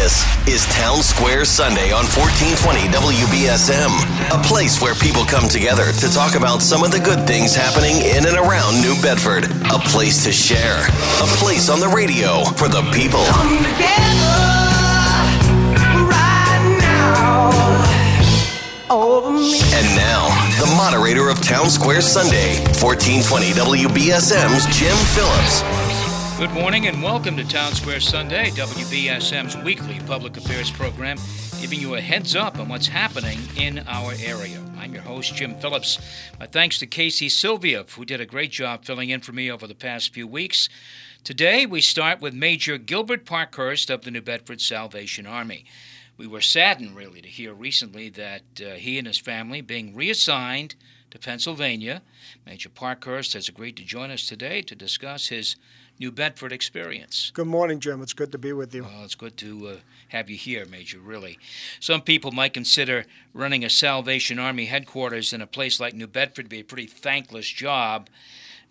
This is Townsquare Sunday on 1420 WBSM, a place where people come together to talk about some of the good things happening in and around New Bedford. A place to share, a place on the radio for the people. Come together right now over me. And now, the moderator of Townsquare Sunday, 1420 WBSM's Jim Phillips. Good morning and welcome to Townsquare Sunday, WBSM's weekly public affairs program, giving you a heads up on what's happening in our area. I'm your host, Jim Phillips. My thanks to Casey Sylvia, who did a great job filling in for me over the past few weeks. Today, we start with Major Gilbert Parkhurst of the New Bedford Salvation Army. We were saddened, really, to hear recently that he and his family being reassigned to Pennsylvania. Major Parkhurst has agreed to join us today to discuss his New Bedford experience. Good morning, Jim. It's good to be with you. Well, it's good to have you here, Major, really. Some people might consider running a Salvation Army headquarters in a place like New Bedford to be a pretty thankless job.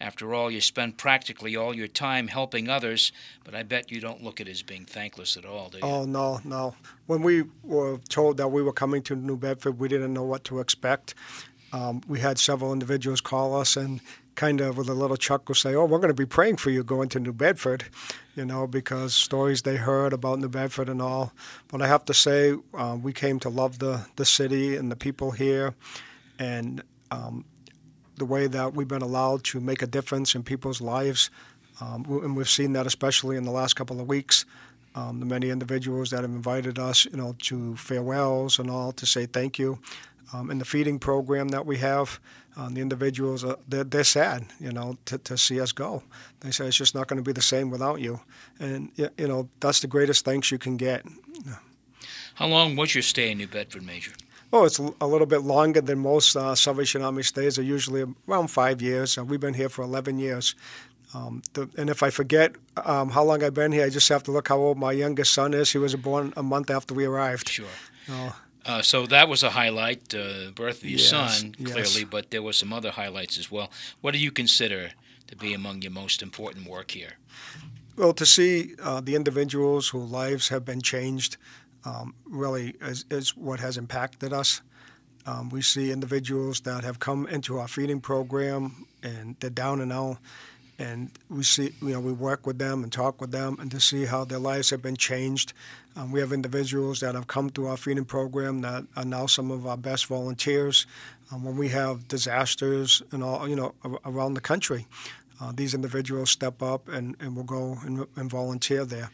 After all, you spend practically all your time helping others, but I bet you don't look at it as being thankless at all, do you? Oh, no. When we were told that we were coming to New Bedford, we didn't know what to expect. We had several individuals call us and kind of with a little chuckle say, oh, we're going to be praying for you going to New Bedford, because stories they heard about New Bedford and all. But I have to say, we came to love the city and the people here, and the way that we've been allowed to make a difference in people's lives. And we've seen that especially in the last couple of weeks. The many individuals that have invited us, to farewells and all to say thank you. In the feeding program that we have, the individuals, they're sad, to see us go. They say it's just not going to be the same without you. And, that's the greatest thanks you can get. How long was your stay in New Bedford, Major? Oh, it's a little bit longer than most Salvation Army stays. They're usually around 5 years. We've been here for 11 years. And if I forget how long I've been here, I just have to look how old my youngest son is. He was born a month after we arrived. Sure. So that was a highlight, birth of your son, clearly, yes. But there were some other highlights as well. What do you consider to be among your most important work here? Well, to see the individuals whose lives have been changed really is what has impacted us. We see individuals that have come into our feeding program and they're down and out. And we see, we work with them and talk with them, and to see how their lives have been changed. We have individuals that have come through our feeding program that are now some of our best volunteers. When we have disasters and all, around the country, these individuals step up and will go and volunteer there.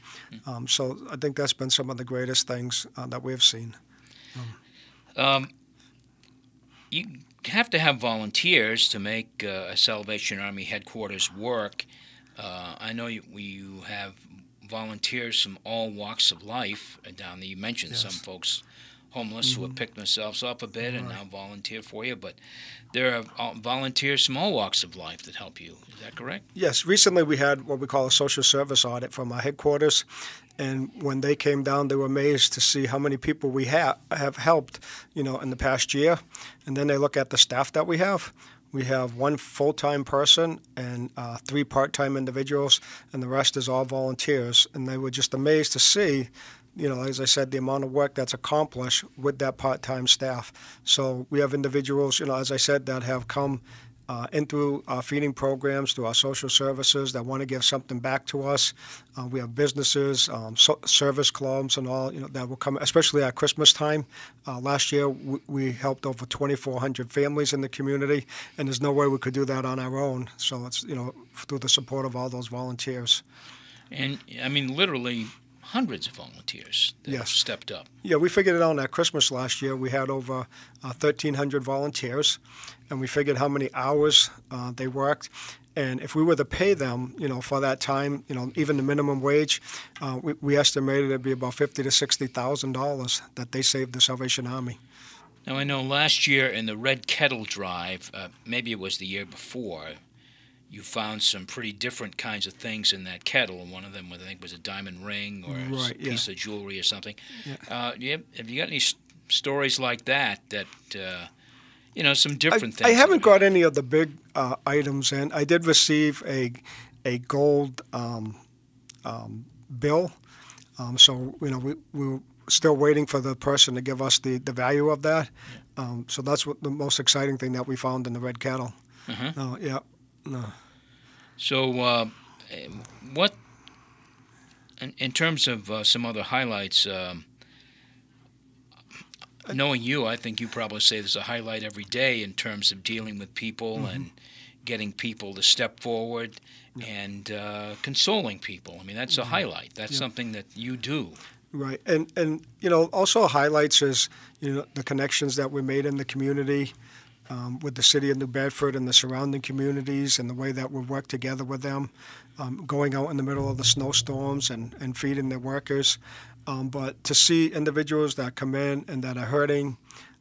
So I think that's been some of the greatest things that we've seen. You have to have volunteers to make a Salvation Army headquarters work. I know you have volunteers from all walks of life down there. You mentioned Yes. some folks homeless who have picked themselves up a bit and now volunteer for you, but there are volunteers from all walks of life that help you. Is that correct? Yes. Recently we had what we call a social service audit from our headquarters, and when they came down, they were amazed to see how many people we have helped, in the past year. And then they look at the staff that we have. We have one full-time person and 3 part-time individuals, and the rest is all volunteers. And they were just amazed to see, as I said, the amount of work that's accomplished with that part-time staff. So we have individuals, as I said, that have come in through our feeding programs, through our social services, that want to give something back to us. We have businesses, service clubs and all, that will come, especially at Christmas time. Last year, we helped over 2,400 families in the community, and there's no way we could do that on our own. So it's, through the support of all those volunteers. And, literally hundreds of volunteers that have stepped up. Yeah, we figured it out at Christmas last year. We had over 1,300 volunteers, and we figured how many hours they worked. And if we were to pay them, for that time, even the minimum wage, we estimated it'd be about $50,000 to $60,000 that they saved the Salvation Army. Now, I know last year in the Red Kettle Drive, maybe it was the year before, you found some pretty different kinds of things in that kettle, and one of them, I think, was a diamond ring or a piece of jewelry or something. Yeah. Have you got any stories like that, some different things? I haven't got any of the big items in. I did receive a gold bill So we're still waiting for the person to give us the value of that. So that's what the most exciting thing that we found in the red cattle. Uh-huh. So what, in terms of some other highlights, knowing you, I think you probably say there's a highlight every day in terms of dealing with people and getting people to step forward and consoling people. I mean, that's a highlight. That's something that you do. Right. And also highlights is, the connections that we made in the community with the city of New Bedford and the surrounding communities, and the way that we work together with them, going out in the middle of the snowstorms and feeding their workers. But to see individuals that come in and that are hurting,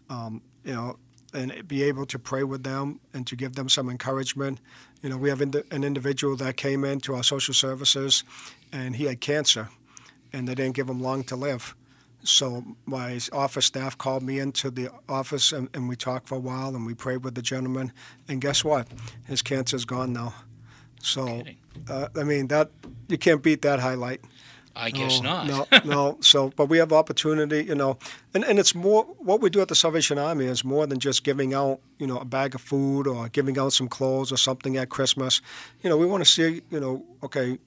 and be able to pray with them and to give them some encouragement. We have an individual that came into our social services, and he had cancer, and they didn't give him long to live. So my office staff called me into the office, and we talked for a while, and we prayed with the gentleman. And guess what? His cancer's gone now. So, that you can't beat that highlight. I guess not. No. So, but we have opportunity, and it's more, what we do at the Salvation Army is more than just giving out, a bag of food or giving out some clothes or something at Christmas. We want to see, okay,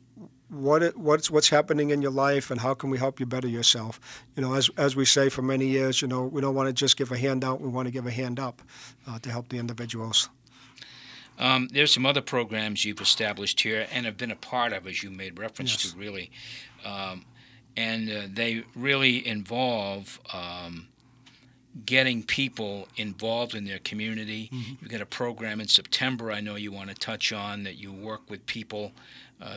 what's happening in your life, and how can we help you better yourself? As we say for many years, we don't want to just give a handout. We want to give a hand up to help the individuals. There's some other programs you've established here and have been a part of, as you made reference to, really. And they really involve getting people involved in their community. You've got a program in September I know you want to touch on, that you work with people.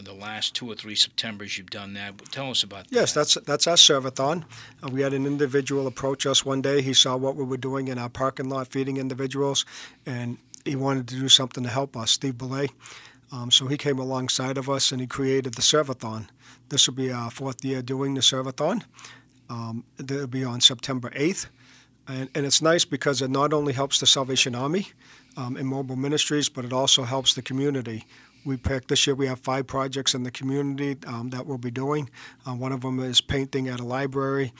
The last 2 or 3 Septembers you've done that. But tell us about that. Yes, that's our serve-a-thon. We had an individual approach us one day. He saw what we were doing in our parking lot feeding individuals, and he wanted to do something to help us, Steve Belay. So he came alongside of us, and he created the serve-a-thon. This will be our 4th year doing the serve-a-thon. It'll be on September 8th. And it's nice because it not only helps the Salvation Army in mobile ministries, but it also helps the community. This year we have 5 projects in the community that we'll be doing. One of them is painting at a library.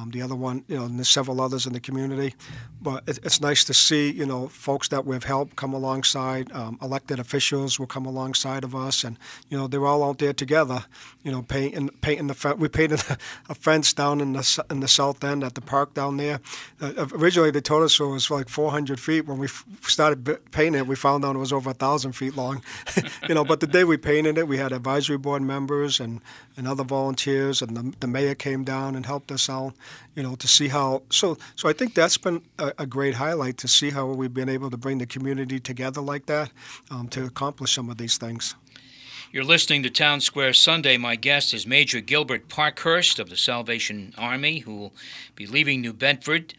The other one, and there's several others in the community. But it's nice to see, folks that we've helped come alongside. Elected officials will come alongside of us, and they're all out there together. Painting the fence. We painted a fence down in the south end at the park down there. Originally they told us it was like 400 feet. When we started painting it, we found out it was over 1,000 feet long. But the day we painted it, we had advisory board members and other volunteers, and the mayor came down and helped us out. To see how. So I think that's been a great highlight, to see how we've been able to bring the community together like that to accomplish some of these things. You're listening to Town Square Sunday. My guest is Major Gilbert Parkhurst of the Salvation Army, who will be leaving New Bedford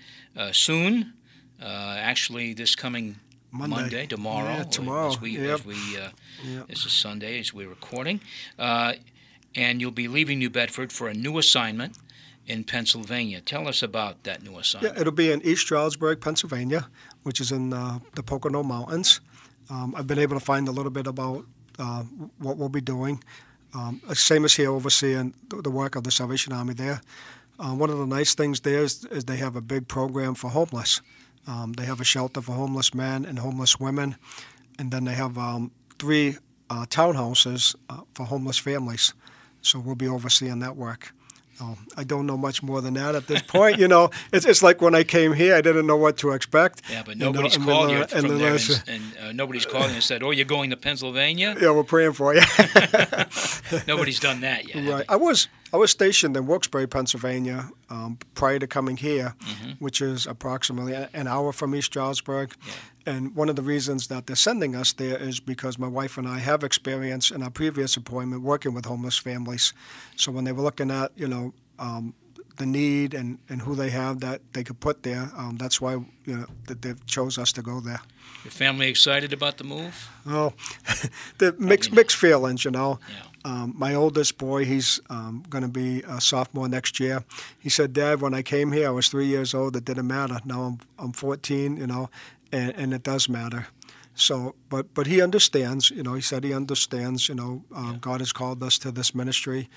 soon. Actually, this coming Monday, tomorrow. Yeah, tomorrow. This is Sunday as we're recording. And you'll be leaving New Bedford for a new assignment in Pennsylvania. Tell us about that new assignment. Yeah, it'll be in East Stroudsburg, Pennsylvania, which is in the Pocono Mountains. I've been able to find a little bit about what we'll be doing. Same as here, overseeing the work of the Salvation Army there. One of the nice things there is they have a big program for homeless. They have a shelter for homeless men and homeless women, and then they have 3 townhouses for homeless families. So we'll be overseeing that work. I don't know much more than that at this point. It's like when I came here, I didn't know what to expect. Yeah, but nobody's called you from there, and nobody's called you and said, "Oh, you're going to Pennsylvania?" Yeah, we're praying for you. Nobody's done that yet. Right. I was stationed in Wilkes-Barre, Pennsylvania, prior to coming here, which is approximately an hour from East Stroudsburg. Yeah. And one of the reasons that they're sending us there is because my wife and I have experience in our previous appointment working with homeless families. So when they were looking at, the need and who they have that they could put there, that's why that they chose us to go there. Your family excited about the move? Oh, the mixed feelings, Yeah. My oldest boy, he's going to be a sophomore next year. He said, "Dad, when I came here, I was 3 years old. It didn't matter. Now I'm 14, and it does matter." So, but he understands. He said he understands. God has called us to this ministry,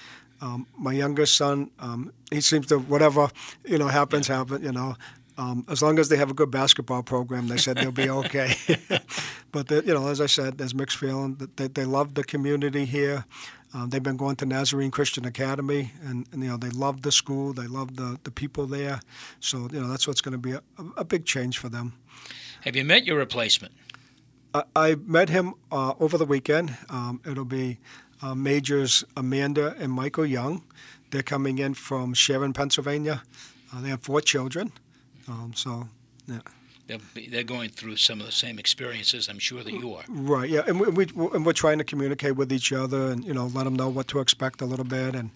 My youngest son, he seems to, whatever, happens. As long as they have a good basketball program, they said they'll be okay. But, as I said, there's mixed feeling. They love the community here. They've been going to Nazarene Christian Academy, and they love the school. They love the people there. So, that's what's going to be a big change for them. Have you met your replacement? I met him over the weekend. It'll be Majors Amanda and Michael Young. They're coming in from Sharon, Pennsylvania. They have 4 children. Yeah. They're going through some of the same experiences, I'm sure, that you are. Right, yeah, and we're trying to communicate with each other and, let them know what to expect a little bit and,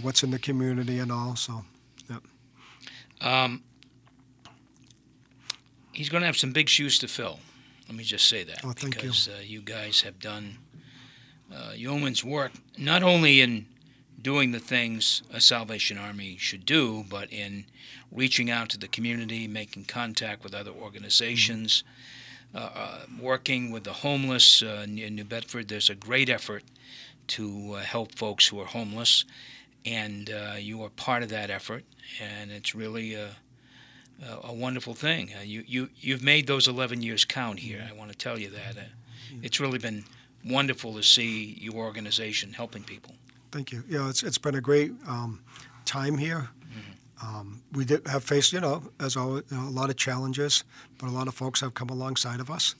what's in the community and all, so, yeah. He's going to have some big shoes to fill. Let me just say that. Oh, thank you. Because you guys have done yeoman's work, not only in doing the things a Salvation Army should do, but in reaching out to the community, making contact with other organizations, working with the homeless. In New Bedford, there's a great effort to help folks who are homeless, and you are part of that effort, and it's really a wonderful thing. You've made those 11 years count here. I want to tell you that. It's really been wonderful to see your organization helping people. Thank you. It's been a great time here. We did have faced, as always, a lot of challenges, but a lot of folks have come alongside of us.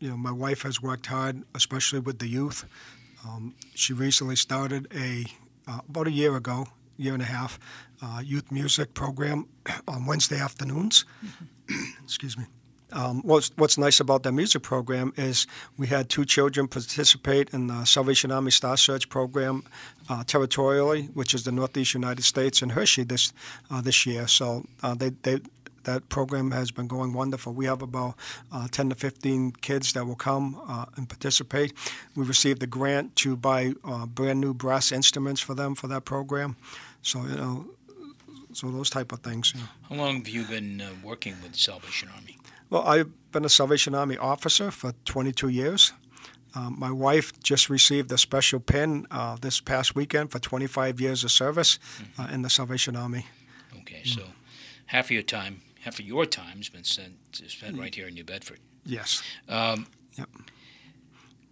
My wife has worked hard, especially with the youth. She recently started about a year ago, year and a half, youth music program on Wednesday afternoons. Excuse me. What's nice about that music program is we had 2 children participate in the Salvation Army Star Search program territorially, which is the Northeast United States in Hershey this year. So that program has been going wonderful. We have about 10 to 15 kids that will come and participate. We received a grant to buy brand new brass instruments for them for that program. So so those type of things. How long have you been working with the Salvation Army? Well, I've been a Salvation Army officer for 22 years. My wife just received a special pin this past weekend for 25 years of service in the Salvation Army. Okay, so half of your time has been spent right here in New Bedford. Yes. Yep.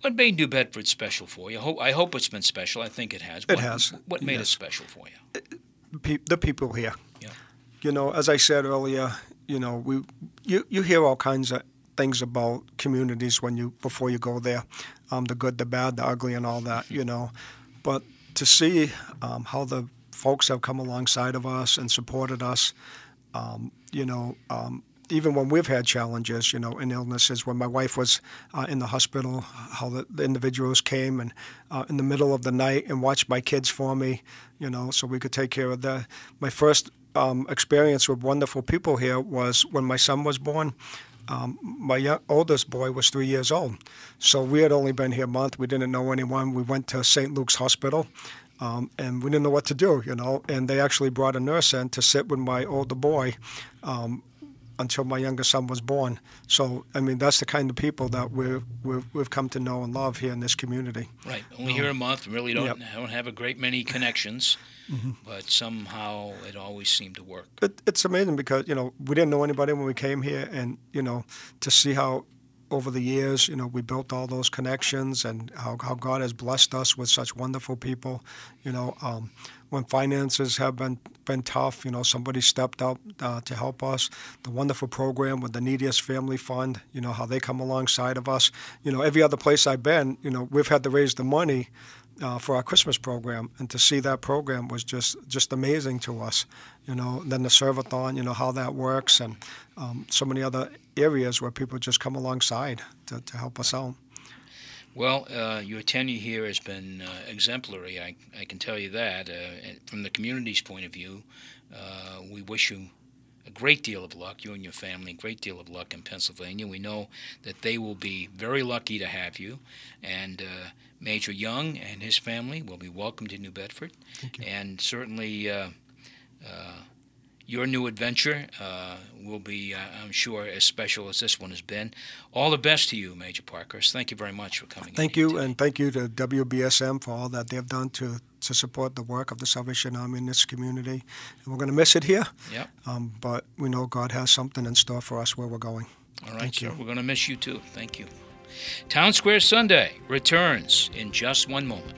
What made New Bedford special for you? I hope it's been special. I think it has. It has. What made it special for you? The people here. Yeah. As I said earlier, you hear all kinds of things about communities before you go there, the good, the bad, the ugly, and all that. But to see how the folks have come alongside of us and supported us, even when we've had challenges, and illnesses. When my wife was in the hospital, how the individuals came and in the middle of the night and watched my kids for me, so we could take care of that. My first experience with wonderful people here was when my son was born. My oldest boy was 3 years old, so we had only been here a month. We didn't know anyone. We went to St. Luke's Hospital, and we didn't know what to do, and they actually brought a nurse in to sit with my older boy until my younger son was born. So, that's the kind of people that we've come to know and love here in this community. Right. Only here a month. Really don't have a great many connections, but somehow it always seemed to work. It's amazing because, we didn't know anybody when we came here, and, to see how over the years, we built all those connections and how God has blessed us with such wonderful people. When finances have been tough, somebody stepped up to help us. The wonderful program with the Neediest Family Fund, how they come alongside of us. Every other place I've been, we've had to raise the money for our Christmas program, and to see that program was just amazing to us. Then the serve-a-thon, how that works, and so many other areas where people just come alongside to help us out. Well, your tenure here has been exemplary. I can tell you that. From the community's point of view, we wish you a great deal of luck, you and your family, a great deal of luck in Pennsylvania. We know that they will be very lucky to have you, and Major Young and his family will be welcome to New Bedford. Thank you. And certainly your new adventure will be, I'm sure, as special as this one has been. All the best to you, Major Parkhurst. Thank you very much for coming. Thank you, and thank you to WBSM for all that they've done to to support the work of the Salvation Army in this community. And we're going to miss it here, Yep. But we know God has something in store for us where we're going. All right, Thank sir. you. We're going to miss you too. Thank you. Townsquare Sunday returns in just one moment.